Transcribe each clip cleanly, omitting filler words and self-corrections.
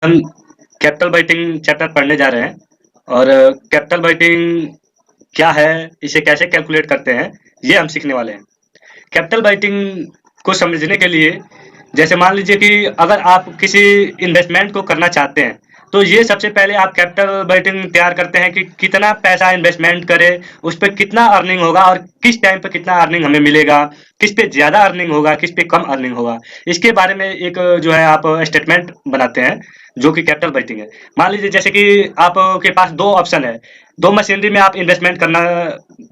हम capital budgeting chapter पढ़ने जा रहे हैं और कैपिटल बजटिंग क्या है, इसे कैसे कैलकुलेट करते हैं, ये हम सीखने वाले हैं। कैपिटल बजटिंग को समझने के लिए जैसे मान लीजिए कि अगर आप किसी इन्वेस्टमेंट को करना चाहते हैं तो ये सबसे पहले आप कैपिटल बजटिंग तैयार करते हैं कि कितना पैसा इन्वेस्टमेंट करें, उस पर कितना अर्निंग होगा और किस टाइम पे कितना अर्निंग हमें मिलेगा, किस पे ज्यादा अर्निंग होगा, किस पे कम अर्निंग होगा। इसके बारे में एक जो है आप स्टेटमेंट बनाते हैं जो कि कैपिटल बजटिंग है। मान लीजिए जैसे कि आपके पास दो ऑप्शन है, दो मशीनरी में आप इन्वेस्टमेंट करना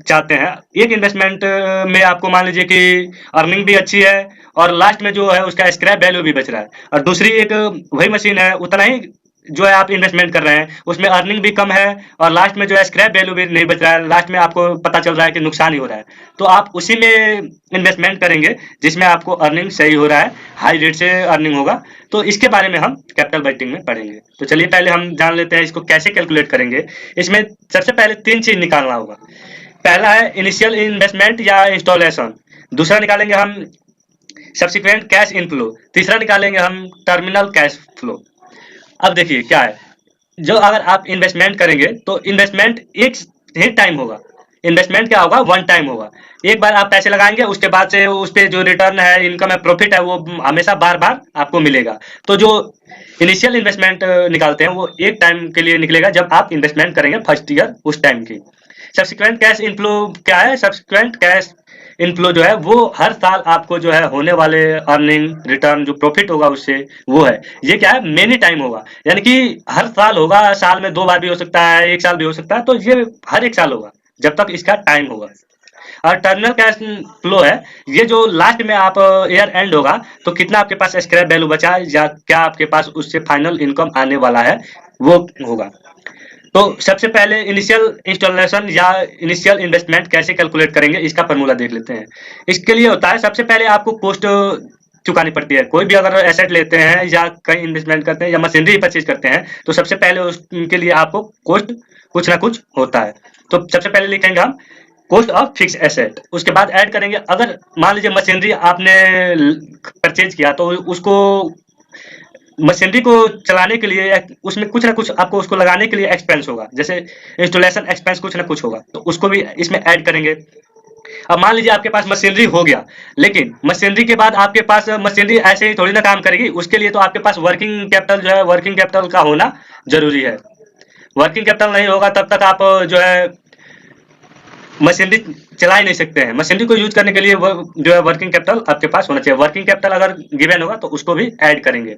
चाहते हैं। एक इन्वेस्टमेंट में आपको मान लीजिए कि अर्निंग भी अच्छी है और लास्ट में जो है उसका स्क्रैप वैल्यू भी बच रहा है, और दूसरी एक वही मशीन है, उतना ही जो है आप इन्वेस्टमेंट कर रहे हैं, उसमें अर्निंग भी कम है और लास्ट में जो है स्क्रैप वैल्यू भी नहीं बच रहा है, लास्ट में आपको पता चल रहा है कि नुकसान ही हो रहा है। तो आप उसी में इन्वेस्टमेंट करेंगे जिसमें आपको अर्निंग सही हो रहा है, हाई रेट से अर्निंग होगा। तो इसके बारे में हम कैपिटल बजटिंग में पढ़ेंगे। तो चलिए पहले हम जान लेते हैं इसको कैसे कैलकुलेट करेंगे। इसमें सबसे पहले तीन चीज निकालना होगा। पहला है इनिशियल इन्वेस्टमेंट या इंस्टॉलेशन, दूसरा निकालेंगे हम सब्सिक्वेंट कैश इनफ्लो, तीसरा निकालेंगे हम टर्मिनल कैश फ्लो। अब देखिए क्या है, जो अगर आप इन्वेस्टमेंट करेंगे तो इन्वेस्टमेंट एक ही टाइम होगा। इन्वेस्टमेंट क्या होगा, वन टाइम होगा। एक बार आप पैसे लगाएंगे, उसके बाद से उस पे जो रिटर्न है, इनकम है, प्रॉफिट है, वो हमेशा बार बार आपको मिलेगा। तो जो इनिशियल इन्वेस्टमेंट निकालते हैं वो एक टाइम के लिए निकलेगा जब आप इन्वेस्टमेंट करेंगे फर्स्ट ईयर उस टाइम की। सब्सिक्वेंट कैश इनफ्लो क्या है, सब्सिक्वेंट कैश इनफ्लो जो है वो हर साल आपको जो है होने वाले अर्निंग रिटर्न जो प्रॉफिट होगा उससे वो है। ये क्या है, मेनी टाइम होगा, यानी कि हर साल होगा, साल में दो बार भी हो सकता है, एक साल भी हो सकता है, तो ये हर एक साल होगा जब तक इसका टाइम होगा। और टर्मिनल कैश फ्लो है, ये जो लास्ट में आप ईयर एंड होगा तो कितना आपके पास स्क्रैप वैल्यू बचा है या क्या आपके पास उससे फाइनल इनकम आने वाला है वो होगा। तो सबसे पहले इनिशियल इंस्टॉलेशन या इनिशियल इन्वेस्टमेंट कैसे कैलकुलेट करेंगे इसका फॉर्मूला देख लेते हैं। इसके लिए होता है सबसे पहले आपको कॉस्ट चुकानी पड़ती है। कोई भी अगर एसेट लेते हैं या कहीं इन्वेस्टमेंट करते हैं या मशीनरी परचेज करते हैं तो सबसे पहले उसके लिए आपको कॉस्ट कुछ ना कुछ होता है। तो सबसे पहले लिखेंगे हम कॉस्ट ऑफ फिक्स एसेट, उसके बाद ऐड करेंगे अगर मान लीजिए मशीनरी आपने परचेज किया तो उसको मशीनरी को चलाने के लिए उसमें कुछ ना कुछ आपको उसको लगाने के लिए एक्सपेंस होगा, जैसे इंस्टॉलेशन एक्सपेंस कुछ ना कुछ होगा, तो उसको भी इसमें ऐड करेंगे। अब मान लीजिए आपके पास मशीनरी हो गया, लेकिन मशीनरी के बाद आपके पास मशीनरी ऐसे ही थोड़ी ना काम करेगी, उसके लिए तो आपके पास वर्किंग कैपिटल जो है वर्किंग कैपिटल का होना जरूरी है। वर्किंग कैपिटल नहीं होगा तब तक आप जो है मशीनरी चला ही नहीं सकते हैं। मशीनरी को यूज करने के लिए जो है वर्किंग कैपिटल आपके पास होना चाहिए। वर्किंग कैपिटल अगर गिवन होगा तो उसको भी ऐड करेंगे।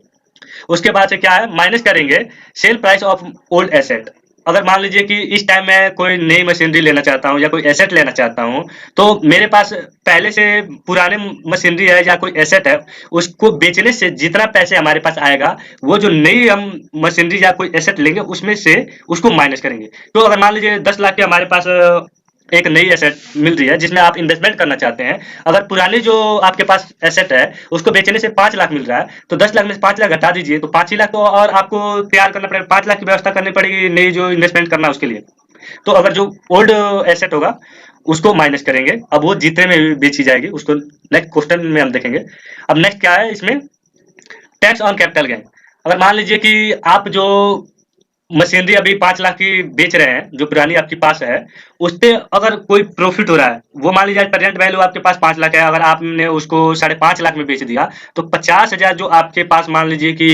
उसके बाद से क्या है, माइनस करेंगे sale price of old asset. अगर मान लीजिए कि इस टाइम मैं कोई नई मशीनरी लेना चाहता हूँ या कोई एसेट लेना चाहता हूँ, तो मेरे पास पहले से पुराने मशीनरी है या कोई एसेट है, उसको बेचने से जितना पैसे हमारे पास आएगा वो जो नई हम मशीनरी या कोई एसेट लेंगे उसमें से उसको माइनस करेंगे। तो अगर मान लीजिए 10 लाख के हमारे पास एक नई एसेट मिल रही है जिसमें आप इन्वेस्टमेंट करना चाहते हैं, अगर पुरानी जो आपके पास एसेट है उसको बेचने से 5 लाख मिल रहा है, तो 10 लाख में से 5 लाख घटा दीजिए तो 5 ही लाख तो और आपको तैयार करना पड़ेगा, 5 लाख की व्यवस्था करनी पड़ेगी नई जो इन्वेस्टमेंट करना है उसके लिए। तो अगर जो ओल्ड एसेट होगा उसको माइनस करेंगे, अब वो जितने में भी बेची जाएगी उसको नेक्स्ट क्वेश्चन में हम देखेंगे। अब नेक्स्ट क्या है इसमें, टैक्स ऑन कैपिटल गेन। अगर मान लीजिए कि आप जो मशीनरी अभी 5 लाख की बेच रहे हैं जो पुरानी आपके पास है, उससे अगर कोई प्रॉफिट हो रहा है, वो मान लीजिए प्रेजेंट वैल्यू आपके पास 5 लाख है, अगर आपने उसको 5.5 लाख में बेच दिया तो 50,000 जो आपके पास मान लीजिए कि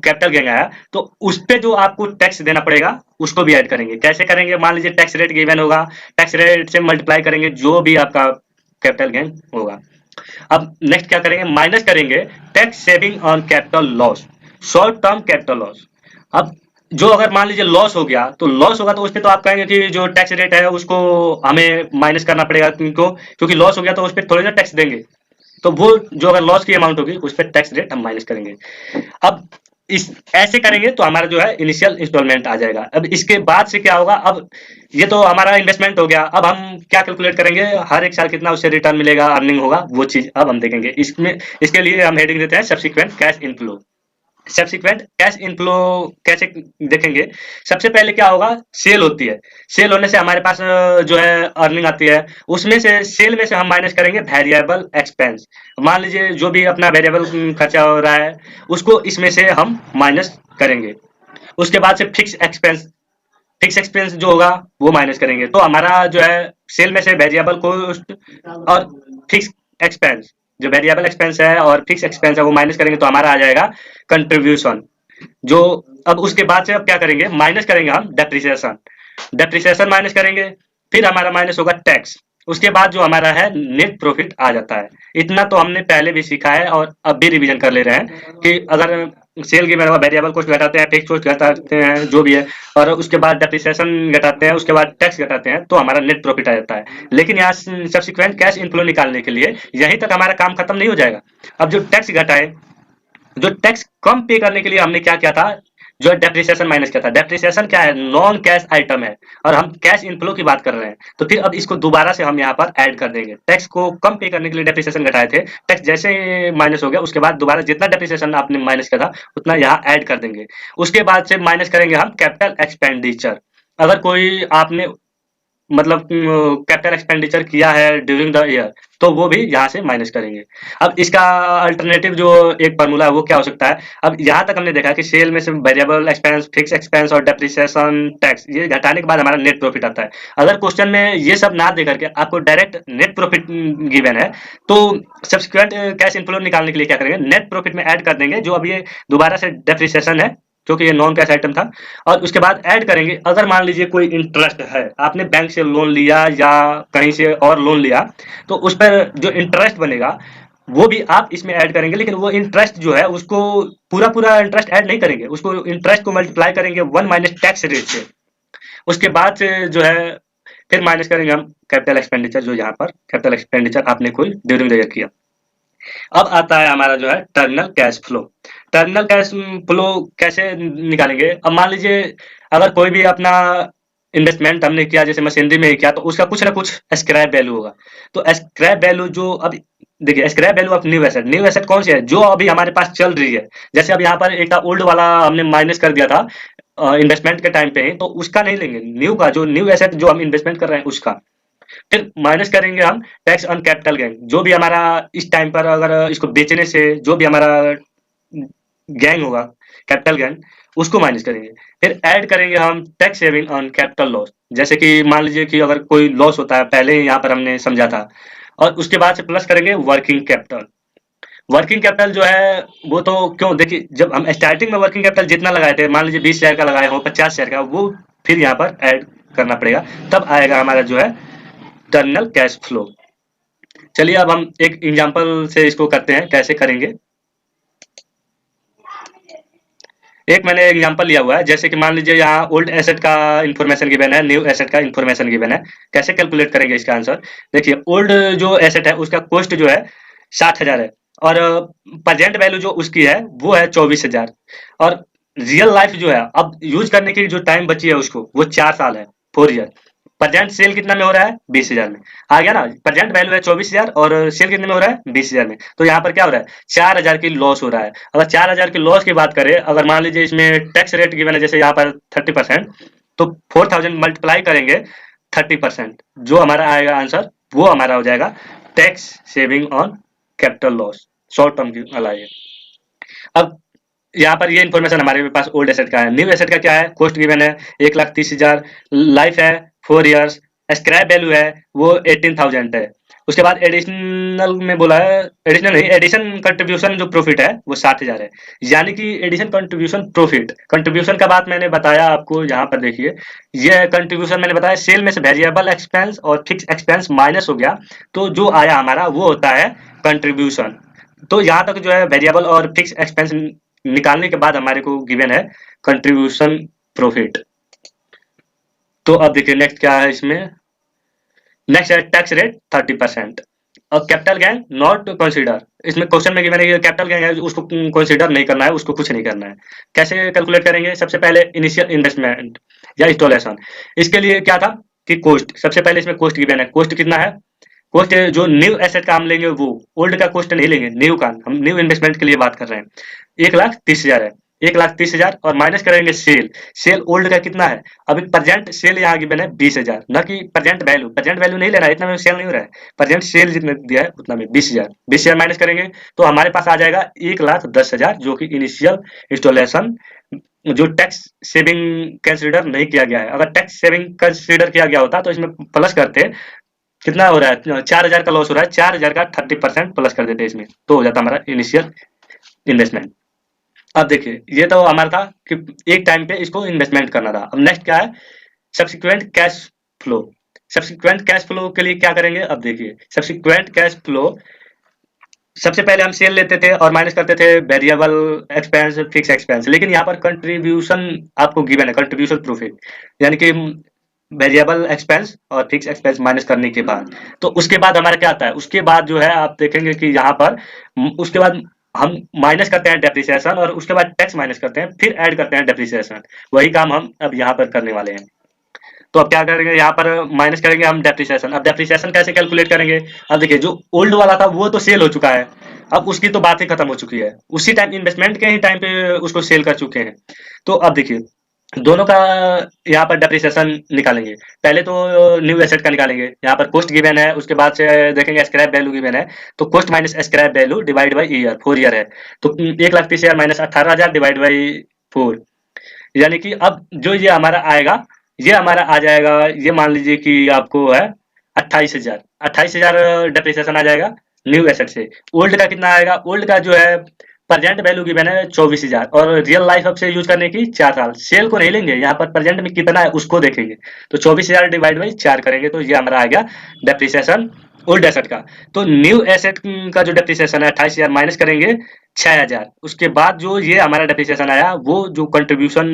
कैपिटल गेन आया, तो उस पे जो आपको टैक्स देना पड़ेगा उसको भी ऐड करेंगे। कैसे करेंगे, मान लीजिए टैक्स रेट गिवन होगा, टैक्स रेट से मल्टीप्लाई करेंगे जो भी आपका कैपिटल गेन होगा। अब नेक्स्ट क्या करेंगे, माइनस करेंगे tax saving on capital loss, short term capital loss. अब जो अगर मान लीजिए लॉस हो गया तो लॉस होगा तो उस पर तो आप कहेंगे कि जो टैक्स रेट है उसको हमें माइनस करना पड़ेगा, क्योंकि लॉस हो गया तो उस पर थोड़ी ना टैक्स देंगे, तो वो जो अगर लॉस की अमाउंट होगी उस पर टैक्स रेट हम माइनस करेंगे। अब इस ऐसे करेंगे तो हमारा जो है इनिशियल इंस्टॉलमेंट आ जाएगा। अब इसके बाद से क्या होगा, अब ये तो हमारा इन्वेस्टमेंट हो गया, अब हम क्या कैलकुलेट करेंगे, हर एक साल कितना उससे रिटर्न मिलेगा, अर्निंग होगा, वो चीज अब हम देखेंगे। इसमें इसके लिए हम हेडिंग देते हैं subsequent cash inflow. Subsequent cash inflow कैसे देखेंगे? सबसे पहले क्या होगा, सेल होती है। सेल होने से हमारे पास जो है अर्निंग आती है। उसमें से सेल में से हम माइनस करेंगे वेरिएबल एक्सपेंस। मान लीजिए जो भी अपना वेरिएबल खर्चा हो रहा है उसको इसमें से हम माइनस करेंगे। उसके बाद से फिक्स एक्सपेंस जो होगा वो माइनस करेंगे। तो हमारा जो है सेल में से वेरिएबल कॉस्ट और फिक्स एक्सपेंस, जो वेरिएबल एक्सपेंस है और फिक्स एक्सपेंस है वो माइनस करेंगे तो हमारा आ जाएगा कंट्रीब्यूशन। जो अब उसके बाद से अब क्या करेंगे, माइनस करेंगे हम डेप्रिसिएशन। डेप्रिसिएशन माइनस करेंगे, फिर हमारा माइनस होगा टैक्स। उसके बाद जो हमारा है नेट प्रॉफिट आ जाता है। इतना तो हमने पहले भी सीखा है और अब भी रिवीजन कर ले रहे हैं कि अगर सेल की वेरिएबल कॉस्ट घटाते हैं, फिक्स कॉस्ट घटाते हैं, जो भी है, और उसके बाद डेप्रिसिएशन घटाते हैं, उसके बाद टैक्स घटाते हैं तो हमारा नेट प्रॉफिट आ जाता है। लेकिन यहाँ सब्सिक्वेंट कैश इनफ्लो निकालने के लिए यहीं तक हमारा काम खत्म नहीं हो जाएगा। अब जो टैक्स घटाए, जो टैक्स कम पे करने के लिए हमने क्या किया था, जो डेप्रिसिएशन माइनस किया था। डेप्रिसिएशन क्या है, नॉन कैश आइटम है और हम कैश इनफ्लो की बात कर रहे हैं। तो फिर अब इसको दोबारा से हम यहाँ पर ऐड कर देंगे। टैक्स को कम पे करने के लिए डेप्रिसिएशन घटाए थे, टैक्स जैसे माइनस हो गया उसके बाद दोबारा जितना डेप्रिसिएशन आपने माइनस किया था उतना यहाँ ऐड कर देंगे। उसके बाद से माइनस करेंगे हम कैपिटल एक्सपेंडिचर। अगर कोई आपने मतलब कैपिटल एक्सपेंडिचर किया है ड्यूरिंग द ईयर तो वो भी यहाँ से माइनस करेंगे। अब इसका अल्टरनेटिव जो एक फॉर्मूला है वो क्या हो सकता है। अब यहाँ तक हमने देखा कि सेल में से वेरिएबल एक्सपेंस, फिक्स एक्सपेंस और डेप्रिसिएशन, टैक्स ये घटाने के बाद हमारा नेट प्रॉफिट आता है। अगर क्वेश्चन में ये सब ना दे करके आपको डायरेक्ट नेट प्रॉफिट गिवन है तो सब्सिक्वेंट कैश इनफ्लो निकालने के लिए क्या करेंगे, नेट प्रॉफिट में ऐड कर देंगे जो अब ये दोबारा से डेप्रिसिएशन है क्योंकि ये नॉन कैश आइटम था। और उसके बाद ऐड करेंगे, अगर मान लीजिए कोई इंटरेस्ट है, आपने बैंक से लोन लिया या कहीं से और लोन लिया तो उस पर जो इंटरेस्ट बनेगा वो भी आप इसमें ऐड करेंगे। लेकिन वो इंटरेस्ट जो है उसको पूरा इंटरेस्ट ऐड नहीं करेंगे, उसको इंटरेस्ट को मल्टीप्लाई करेंगे 1 माइनस टैक्स रेट से। उसके बाद से जो है फिर माइनस करेंगे हम कैपिटल एक्सपेंडिचर, जो यहाँ पर कैपिटल एक्सपेंडिचर आपने कोई ड्यूरिंग द ईयर किया। अब आता है हमारा जो है terminal cash flow. Terminal cash flow कैसे निकालेंगे, अब मान लीजिए अगर कोई भी अपना इन्वेस्टमेंट हमने किया जैसे मशीनरी में ही किया तो उसका कुछ ना कुछ स्क्रैप वैल्यू होगा। तो स्क्रैप वैल्यू जो अब देखिए, scrap value of new asset कौन सी है, जो अभी हमारे पास चल रही है। जैसे अब यहाँ पर एक ओल्ड वाला हमने माइनस कर दिया था इन्वेस्टमेंट के टाइम पे ही, तो उसका नहीं लेंगे, न्यू का जो न्यू एसेट जो हम इन्वेस्टमेंट कर रहे हैं उसका। फिर माइनस करेंगे हम टैक्स ऑन कैपिटल गेन, जो भी हमारा इस टाइम पर अगर इसको बेचने से जो भी हमारा गेन होगा कैपिटल गेन उसको माइनस करेंगे। फिर ऐड करेंगे हम tax saving on capital loss, जैसे कि मान लीजिए कि अगर कोई लॉस होता है पहले ही यहाँ पर हमने समझा था। और उसके बाद से प्लस करेंगे वर्किंग कैपिटल। वर्किंग कैपिटल जो है वो तो क्यों, देखिए जब हम स्टार्टिंग में वर्किंग कैपिटल जितना लगाए थे, मान लीजिए 20 शेयर का लगाए हो, 50 शेयर का, वो फिर यहाँ पर ऐड करना पड़ेगा, तब आएगा हमारा जो है टर्मिनल कैश फ्लो। चलिए अब हम एक एग्जांपल से इसको करते हैं, कैसे करेंगे। एक मैंने एग्जांपल लिया हुआ है, जैसे कि मान लीजिए यहाँ ओल्ड एसेट का इंफॉर्मेशन गिवन है, न्यू एसेट का इंफॉर्मेशन गिवन है। कैसे कैलकुलेट करेंगे इसका आंसर, देखिए ओल्ड जो एसेट है उसका कॉस्ट जो है 60,000 है और प्रेजेंट वैल्यू जो उसकी है वो है 24,000। और रियल लाइफ जो है अब यूज करने की जो टाइम बची है उसको वो 4 साल है, 4 ईयर। प्रेजेंट सेल कितना में हो रहा है, 20,000 में। आ गया ना, प्रेजेंट वैल्यू है 24,000 और सेल कितने में हो रहा है, 20,000 में। तो यहाँ पर क्या हो रहा है, 4,000 की लॉस हो रहा है। अगर 4,000 की लॉस की बात करें, अगर मान लीजिए इसमें टैक्स रेट गिवन है जैसे यहाँ पर 30%, तो 4,000 मल्टीप्लाई करेंगे 30%, जो हमारा आएगा आंसर वो हमारा हो जाएगा tax saving on capital loss, short term की अलाइए। अब यहाँ पर ये इन्फॉर्मेशन हमारे पास ओल्ड एसेट का है। न्यू एसेट का क्या है, कॉस्ट गिवन है 1,30,000, लाइफ है 4 इयर्स, स्क्रैप वैल्यू है वो 18,000 है। उसके बाद एडिशनल में बोला है, एडिशनल नहीं, एडिशन कंट्रीब्यूशन जो प्रॉफिट है वो 60,000 है। यानी कि एडिशन कंट्रीब्यूशन प्रॉफिट, कंट्रीब्यूशन का बात मैंने बताया आपको, यहाँ पर देखिए ये कंट्रीब्यूशन मैंने बताया सेल में से वेरिएबल एक्सपेंस और फिक्स एक्सपेंस माइनस हो गया तो जो आया हमारा वो होता है कंट्रीब्यूशन। तो यहाँ तक जो है वेरिएबल और फिक्स एक्सपेंस निकालने के बाद हमारे को गिवन है कंट्रीब्यूशन प्रॉफिट। तो अब देखिए नेक्स्ट क्या है इसमें, नेक्स्ट है टैक्स रेट 30% और कैपिटल गेन नॉट कंसीडर। इसमें क्वेश्चन में गिवन है कैपिटल गेन है उसको कंसीडर नहीं करना है, उसको कुछ नहीं करना है। कैसे कैलकुलेट करेंगे, सबसे पहले इनिशियल इन्वेस्टमेंट या इंस्टॉलेशन। इसके लिए क्या था कि कॉस्ट, सबसे पहले इसमें कॉस्ट गिवन है, कॉस्ट कितना है, कॉस्ट जो न्यू एसेट का हम लेंगे वो, ओल्ड का कॉस्ट नहीं लेंगे, न्यू का हम न्यू इन्वेस्टमेंट के लिए बात कर रहे हैं, 1,30,000 है। 1,30,000 और माइनस करेंगे सेल। सेल ओल्ड का कितना है, अभी प्रेजेंट सेल यहाँ गिवन है 20,000, न कि प्रेजेंट वैल्यू नहीं लेना है, इतना में सेल नहीं हो रहा है, प्रेजेंट सेल जितना दिया है उतना में 20,000 माइनस करेंगे तो हमारे पास आ जाएगा 1,10,000, जो कि इनिशियल इंस्टॉलेशन जो टैक्स सेविंग कंसिडर नहीं किया गया है। अगर टैक्स सेविंग कंसिडर किया गया होता तो इसमें प्लस करते, कितना हो रहा है, 4,000 का लॉस हो रहा है, 4,000 का 30% प्लस कर देते इसमें, तो हो जाता हमारा इनिशियल इन्वेस्टमेंट। अब देखिए ये तो हमारा था कि एक टाइम पे इसको इन्वेस्टमेंट करना था। अब नेक्स्ट क्या है, subsequent cash flow. Subsequent cash flow के लिए क्या करेंगे, अब देखिए सब्सिक्वेंट कैश फ्लो, सबसे पहले हम सेल लेते थे और माइनस करते the variable expense, fix expense, लेकिन यहाँ पर कंट्रीब्यूशन आपको गिवन है, कंट्रीब्यूशन प्रॉफिट, यानी कि वेरिएबल एक्सपेंस और फिक्स एक्सपेंस माइनस करने के बाद, तो उसके बाद हमारा क्या आता है, उसके बाद जो है आप देखेंगे कि यहाँ पर उसके बाद हम माइनस करते हैं डेप्रिसिएशन, और उसके बाद टैक्स माइनस करते हैं, फिर ऐड करते हैं डेप्रिसिएशन। वही काम हम अब यहाँ पर करने वाले हैं। तो अब क्या करेंगे, यहाँ पर माइनस करेंगे हम डेप्रिसिएशन। अब डेप्रिसिएशन कैसे कैलकुलेट करेंगे, अब देखिए जो ओल्ड वाला था वो तो सेल हो चुका है, अब उसकी तो बात ही खत्म हो चुकी है, उसी टाइम इन्वेस्टमेंट के ही टाइम पे उसको सेल कर चुके हैं। तो अब देखिए दोनों का यहाँ पर डेप्रिसिएशन निकालेंगे, पहले तो न्यू एसेट का निकालेंगे, यहाँ पर कॉस्ट गिवन है, उसके बाद से देखेंगे स्क्रैप वैल्यू गिवन है, तो cost minus scrap value divide by year, 4 year है, तो 1,30,000 माइनस 18,000 डिवाइड बाई 4, यानी कि अब जो ये हमारा आएगा, ये हमारा आ जाएगा, ये मान लीजिए कि आपको है 28,000 डेप्रिसिएशन आ जाएगा न्यू एसेट से। ओल्ड का कितना आएगा, ओल्ड का जो है प्रेजेंट वैल्यू गिवन है 24,000, और रियल लाइफ अब से यूज करने की 4 साल, सेल को नहीं लेंगे, यहाँ पर प्रेजेंट में कितना है उसको देखेंगे, तो 24,000 डिवाइड बाई 4 करेंगे तो ये हमारा आ गया डेप्रिसिएशन ओल्ड एसेट का। तो न्यू एसेट का जो डेप्रिसिएशन है 28,000 माइनस करेंगे 6,000, उसके बाद जो ये हमारा डेप्रिसिएशन आया वो जो कंट्रीब्यूशन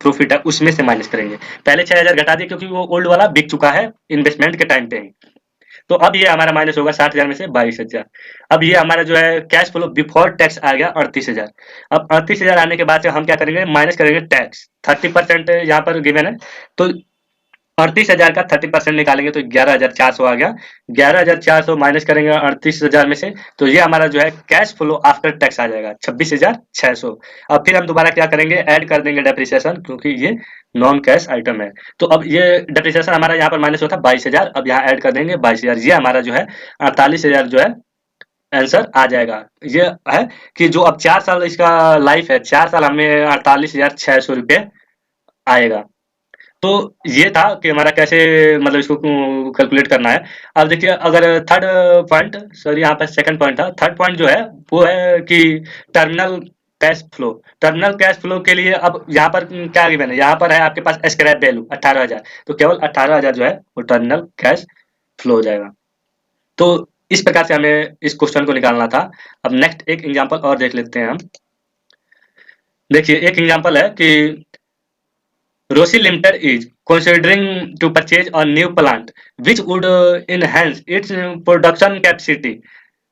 प्रॉफिट है उसमें से माइनस करेंगे। पहले 6,000 घटा दिए क्योंकि वो ओल्ड वाला बिक चुका है इन्वेस्टमेंट के टाइम पे ही। तो अब ये हमारा माइनस होगा 60,000 में से 22,000। अब ये हमारा जो है कैश फ्लो बिफोर टैक्स आ गया 38,000। अब 38,000 आने के बाद से हम क्या करेंगे, माइनस करेंगे टैक्स, 30% यहाँ पर गिवन है, तो 38,000 का 30% निकालेंगे तो 11,400 आ गया। 11,400 माइनस करेंगे 38,000 में से, तो ये हमारा जो है कैश फ्लो आफ्टर टैक्स आ जाएगा 26,600। अब फिर हम दोबारा क्या करेंगे, ऐड कर देंगे डेप्रिसिएशन, क्योंकि ये नॉन कैश आइटम है। तो अब ये डेप्रिसिएशन हमारा यहाँ पर माइनस होता है 22,000, अब यहाँ ऐड कर देंगे 22,000, ये हमारा जो है 48,000 जो है आंसर आ जाएगा। ये है कि जो अब 4 साल इसका लाइफ है, 4 साल हमें 48,600 रुपये आएगा। तो ये था कि हमारा कैसे मतलब इसको कैलकुलेट करना है। अब देखिए अगर थर्ड पॉइंट, सॉरी यहाँ पर सेकंड पॉइंट था, थर्ड पॉइंट जो है वो है कि terminal cash flow. Terminal cash flow के लिए अब यहाँ पर क्या गिवन है, यहाँ पर है आपके पास स्क्रैप वैल्यू 18,000, तो केवल 18,000 जो है वो टर्मिनल कैश फ्लो हो जाएगा। तो इस प्रकार से हमें इस क्वेश्चन को निकालना था। अब नेक्स्ट एक एग्जाम्पल और देख लेते हैं हम। देखिए एक एग्जाम्पल है कि Rossy Limited is considering to purchase a new plant which would enhance its production capacity.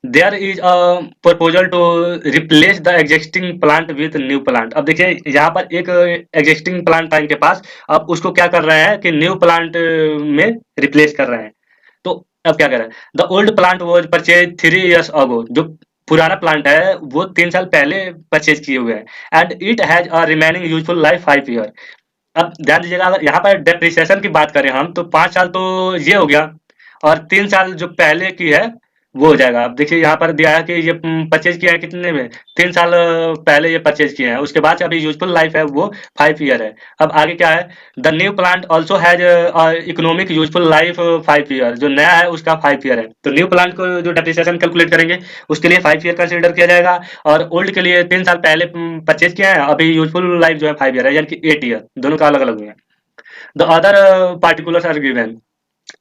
There is a proposal to replace the existing plant with new plant. अब देखिए यहाँ पर एक existing plant था इनके पास, अब उसको क्या कर रहे हैं कि न्यू प्लांट में रिप्लेस कर रहे हैं। तो अब क्या कर रहे हैं, the old plant was purchase 3 years ago, जो पुराना प्लांट है वो 3 साल पहले परचेज किए हुए हैं, and it has a remaining useful life 5 year। अब ध्यान दीजिएगा, अगर यहाँ पर डेप्रिसिएशन की बात करें हम, तो 5 साल तो ये हो गया, और 3 साल जो पहले की है वो हो जाएगा। अब देखिए यहाँ पर दिया है कि ये परचेज किया है कितने में, 3 साल पहले ये परचेज किए हैं, उसके बाद से अभी यूजफुल लाइफ है वो 5 year है। अब आगे क्या है, the new plant also has economic useful life 5 year, जो नया है उसका 5 year है। तो न्यू प्लांट को जो डेप्रिसिएशन कैलकुलेट करेंगे उसके लिए 5 year कंसिडर किया जाएगा, और ओल्ड के लिए 3 साल पहले परचेज किया है, अभी यूजफुल लाइफ जो है 5 year है, यानी कि 8 year, दोनों का अलग अलग हुआ है। The other particulars are given.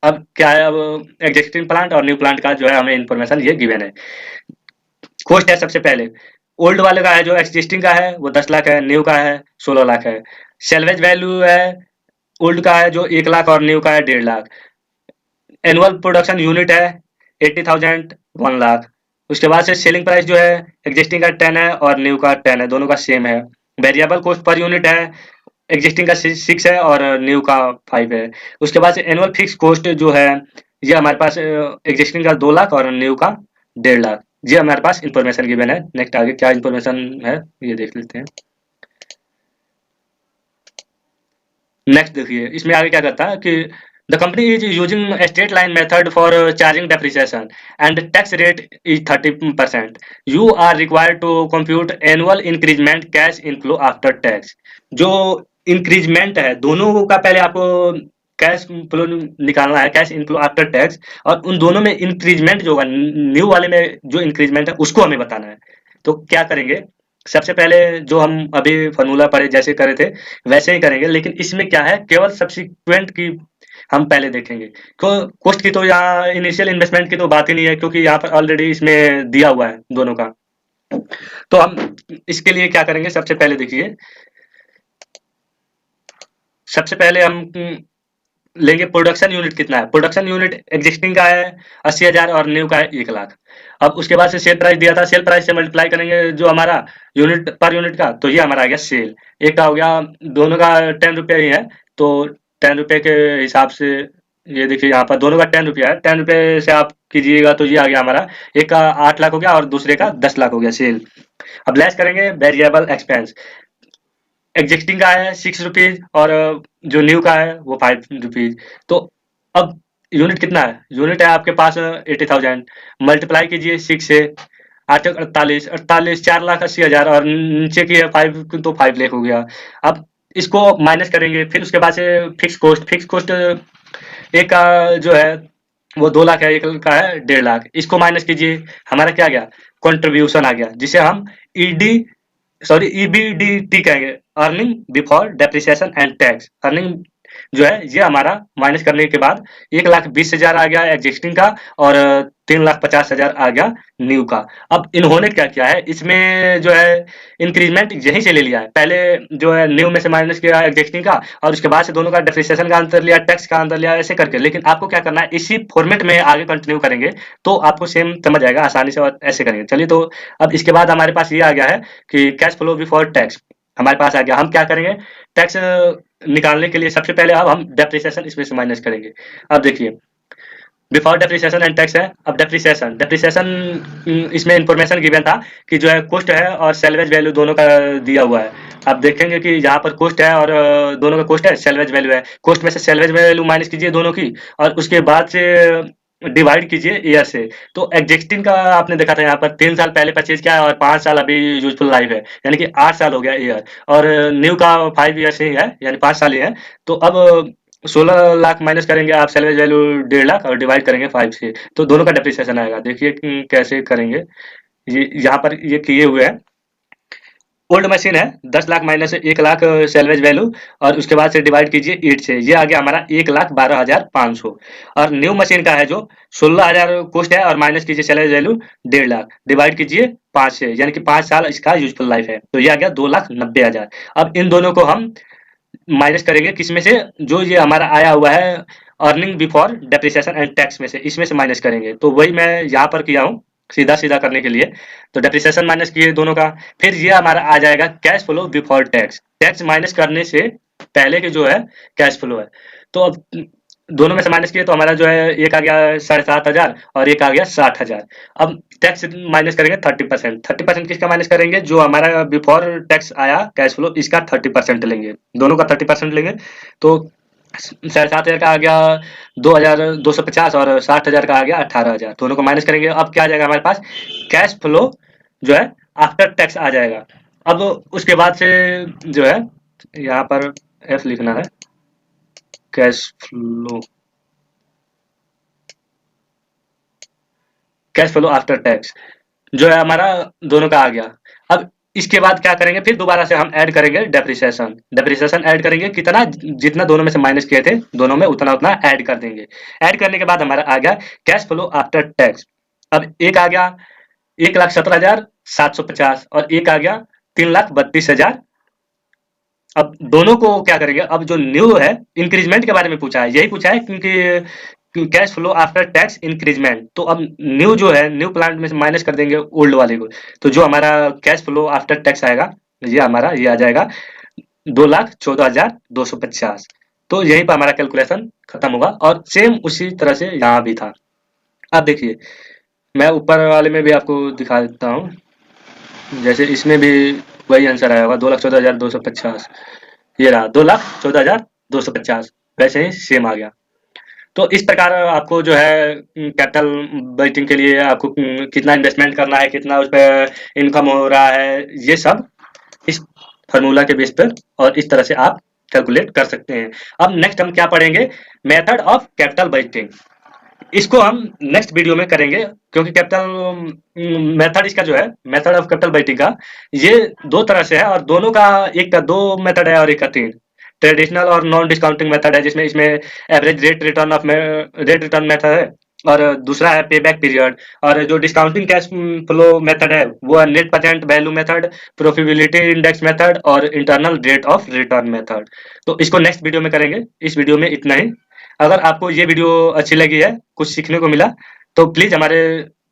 अब क्या है, अब एग्जिस्टिंग प्लांट और न्यू प्लांट का जो है हमें इन्फॉर्मेशन ये गिवन है। कॉस्ट है सबसे पहले, ओल्ड वाले का है जो एग्जिस्टिंग का है वो 10 लाख है, न्यू का है 16 लाख है। सेल्वेज वैल्यू है ओल्ड का है जो 1 लाख और न्यू का है 1.5 लाख। एनुअल प्रोडक्शन यूनिट है 80,000 1 लाख। उसके बाद से सेलिंग प्राइस जो है एग्जिस्टिंग का 10 है और न्यू का 10 है, दोनों का सेम है। वेरिएबल कॉस्ट पर यूनिट है, एग्जिस्टिंग का 6 है और न्यू का 5 है। उसके बाद से एनुअल फिक्स कॉस्ट जो है ये हमारे पास एग्जिस्टिंग का 2 लाख और न्यू का 1.5 लाख। ये हमारे पास इंफॉर्मेशन गिवन है। नेक्स्ट आगे क्या इंफॉर्मेशन है ये देख लेते हैं। नेक्स्ट देखिए, इसमें आगे क्या करता है कि the company is using straight line method for charging depreciation and tax rate is 30%। You are required to compute annual increment cash inflow after tax. जो इंक्रीजमेंट है दोनों का पहले आपको कैश फ्लो निकालना है, कैश इनफ्लो आफ्टर टैक्स, और उन दोनों में इंक्रीजमेंट जो होगा, न्यू वाले में जो इंक्रीजमेंट है उसको हमें बताना है। तो क्या करेंगे, सबसे पहले जो हम अभी फॉर्मूला पढ़े जैसे करे थे वैसे ही करेंगे, लेकिन इसमें क्या है, केवल सब्सिक्वेंट की हम पहले देखेंगे। कॉस्ट की तो यहाँ इनिशियल इन्वेस्टमेंट की तो बात ही नहीं है, क्योंकि यहाँ पर ऑलरेडी इसमें दिया हुआ है दोनों का। तो हम इसके लिए क्या करेंगे, सबसे पहले देखिए, सबसे पहले हम लेंगे प्रोडक्शन यूनिट कितना है। प्रोडक्शन यूनिट एग्जिस्टिंग का है 80,000 और न्यू का है 1,00,000। अब उसके बाद से सेल प्राइस दिया था, सेल प्राइस से मल्टीप्लाई करेंगे जो हमारा यूनिट पर यूनिट का, तो ये हमारा आ गया सेल। एक का हो गया, दोनों का 10 रुपया ही है, तो 10 रुपये के हिसाब से ये देखिए यहाँ पर दोनों का 10 रुपया है, 10 रुपये से आप कीजिएगा तो ये आ गया हमारा, एक का 8 लाख हो गया और दूसरे का 10 लाख हो गया सेल। अब लेस करेंगे वेरिएबल एक्सपेंस, एग्जिस्टिंग का है 6 रुपीज और जो न्यू का है वो 5 रुपीज। तो अब यूनिट कितना है, यूनिट है आपके पास 80,000, मल्टीप्लाई कीजिए 6 से, 8 48 48 4,80,000 और नीचे की है 5 तो 5 लाख हो गया। अब इसको माइनस करेंगे, फिर उसके बाद से फिक्स कॉस्ट एक का जो है वो 2 लाख है, एक का है 1.5 लाख, इसको माइनस कीजिए, हमारा क्या गया, कंट्रीब्यूशन आ गया, जिसे हम ईडी सॉरी ईबीडीटी कहेंगे, earning before depreciation and tax. Earning जो है ये हमारा माइनस करने के बाद 1,20,000 आ गया एग्जिस्टिंग का और 3,50,000 आ गया न्यू का। अब इन्होंने क्या किया है, इसमें जो है इंक्रीजमेंट यहीं से ले लिया है, पहले जो है न्यू में से माइनस किया एग्जिस्टिंग का और उसके बाद से दोनों का डेप्रिसिएशन का अंतर लिया, टैक्स का अंतर लिया, ऐसे करके। लेकिन आपको क्या करना है, इसी फॉर्मेट में आगे कंटिन्यू करेंगे तो आपको सेम समझ आएगा आसानी से, और ऐसे करेंगे। चलिए, तो अब इसके बाद हमारे पास ये आ गया है कि कैश फ्लो बिफोर टैक्स हमारे पास आ गया। हम क्या करेंगे, टैक्स निकालने के लिए सबसे पहले अब हम डेप्रिसिएशन इसमें से माइनस करेंगे। अब देखिए, बिफोर डेप्रिसिएशन एंड टैक्स है। अब डेप्रिसिएशन डेप्रिसिएशन इसमें इंफॉर्मेशन गिवन था कि जो है कॉस्ट है और सैलवेज वैल्यू दोनों का दिया हुआ है। आप देखेंगे कि यहाँ पर कॉस्ट है और दोनों का कॉस्ट है, सैलवेज वैल्यू है, कॉस्ट में से सैलवेज वैल्यू माइनस कीजिए दोनों की और उसके बाद से डिवाइड कीजिए ईयर से। तो एग्जिस्टिंग का आपने देखा था यहाँ पर 3 साल पहले परचेज किया है और 5 साल अभी यूजफुल लाइफ है, यानी कि 8 साल हो गया ईयर, और न्यू का 5 ईयर से ही है, यानी 5 साल ही है। तो अब 16 लाख माइनस करेंगे आप सैलवेज वैल्यू 1.5 लाख और डिवाइड करेंगे 5 से, तो दोनों का डेप्रिसिएशन आएगा। देखिए कैसे करेंगे, ये यहाँ पर ये किए हुए हैं। ओल्ड मशीन है 10 lakh minus 1 lakh salvage value और उसके बाद से डिवाइड कीजिए 8 से, ये आ गया हमारा 1,12,500। और न्यू मशीन का है जो 16,000 कॉस्ट है और माइनस कीजिए सैलवेज वैल्यू 1.5 लाख, डिवाइड कीजिए 5 से, यानी कि 5 साल इसका यूजफुल लाइफ है, तो ये आ गया 2,90,000। अब इन दोनों को हम माइनस करेंगे किसमें से, जो ये हमारा आया हुआ है earning before depreciation and tax में से, इसमें से माइनस करेंगे। तो वही मैं यहाँ पर किया हूँ सीधा सीधा करने के लिए। तो डेप्रिसिएशन माइनस किए दोनों का, फिर ये हमारा आ जाएगा cash flow before tax. Tax minus करने से पहले के जो है कैश फ्लो है। तो अब दोनों में से माइनस किए तो हमारा जो है एक आ गया 7,500 और एक आ गया 60,000। अब टैक्स माइनस करेंगे 30%। 30% किसका माइनस करेंगे, जो हमारा बिफोर टैक्स आया कैश फ्लो, इसका 30% लेंगे, दोनों का 30% लेंगे। तो 7,500 का आ गया 2,250 और 60,000 का आ गया 18,000, दोनों को माइनस करेंगे। अब क्या आ जाएगा हमारे पास, कैश फ्लो जो है आफ्टर टैक्स आ जाएगा। अब उसके बाद से जो है यहाँ पर एफ लिखना है, cash flow, cash flow after tax जो है हमारा दोनों का आ गया। अब इसके बाद क्या करेंगे, फिर दोबारा से हम ऐड करेंगे डेप्रिसिएशन। डेप्रिसिएशन ऐड करेंगे कितना, जितना दोनों में से माइनस किए थे दोनों में उतना उतना ऐड कर देंगे। ऐड करने के बाद हमारा आ गया कैश फ्लो आफ्टर टैक्स। अब एक आ गया 1,17,750 और एक आ गया 3,32,000। अब दोनों को क्या करेंगे, अब जो न्यू है इंक्रीजमेंट के बारे में पूछा है, यही पूछा है क्योंकि cash flow after tax increment. तो अब न्यू जो है न्यू प्लांट में से माइनस कर देंगे ओल्ड वाले को, तो जो हमारा कैश फ्लो आफ्टर टैक्स आएगा ये हमारा ये आ जाएगा 2,14,250। तो यहीं पर हमारा कैलकुलेशन खत्म होगा और सेम उसी तरह से यहाँ भी था। अब देखिए, मैं ऊपर वाले में भी आपको दिखा देता हूँ, जैसे इसमें भी वही आंसर आया होगा 2,14,250। ये रहा 2,14,250। 250 वैसे ही सेम आ गया। तो इस प्रकार आपको जो है कैपिटल बजटिंग के लिए आपको कितना इन्वेस्टमेंट करना है, कितना उस पर इनकम हो रहा है, ये सब इस फार्मूला के बेस पर और इस तरह से आप कैलकुलेट कर सकते हैं। अब नेक्स्ट हम क्या पढ़ेंगे, मेथड ऑफ कैपिटल बजटिंग। इसको हम नेक्स्ट वीडियो में करेंगे, क्योंकि कैपिटल मेथड इसका जो है, मेथड ऑफ कैपिटल बजटिंग का, ये दो तरह से है और दोनों का, एक का दो मेथड है और एक का तीन। ट्रेडिशनल और नॉन डिस्काउंटिंग मेथड है, जिसमें इसमें एवरेज रेट रिटर्न मेथड है, और दूसरा है पे बैक पीरियड। और जो डिस्काउंटिंग कैश फ्लो मेथड है वो है net present value method, profitability index method और internal rate of return method. तो इसको नेक्स्ट वीडियो में करेंगे। इस वीडियो में इतना ही। अगर आपको ये वीडियो अच्छी लगी है, कुछ सीखने को मिला, तो प्लीज हमारे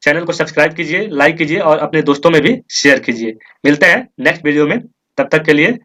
चैनल को सब्सक्राइब कीजिए, लाइक कीजिए और अपने दोस्तों में भी शेयर कीजिए। मिलते हैं नेक्स्ट वीडियो में, तब तक के लिए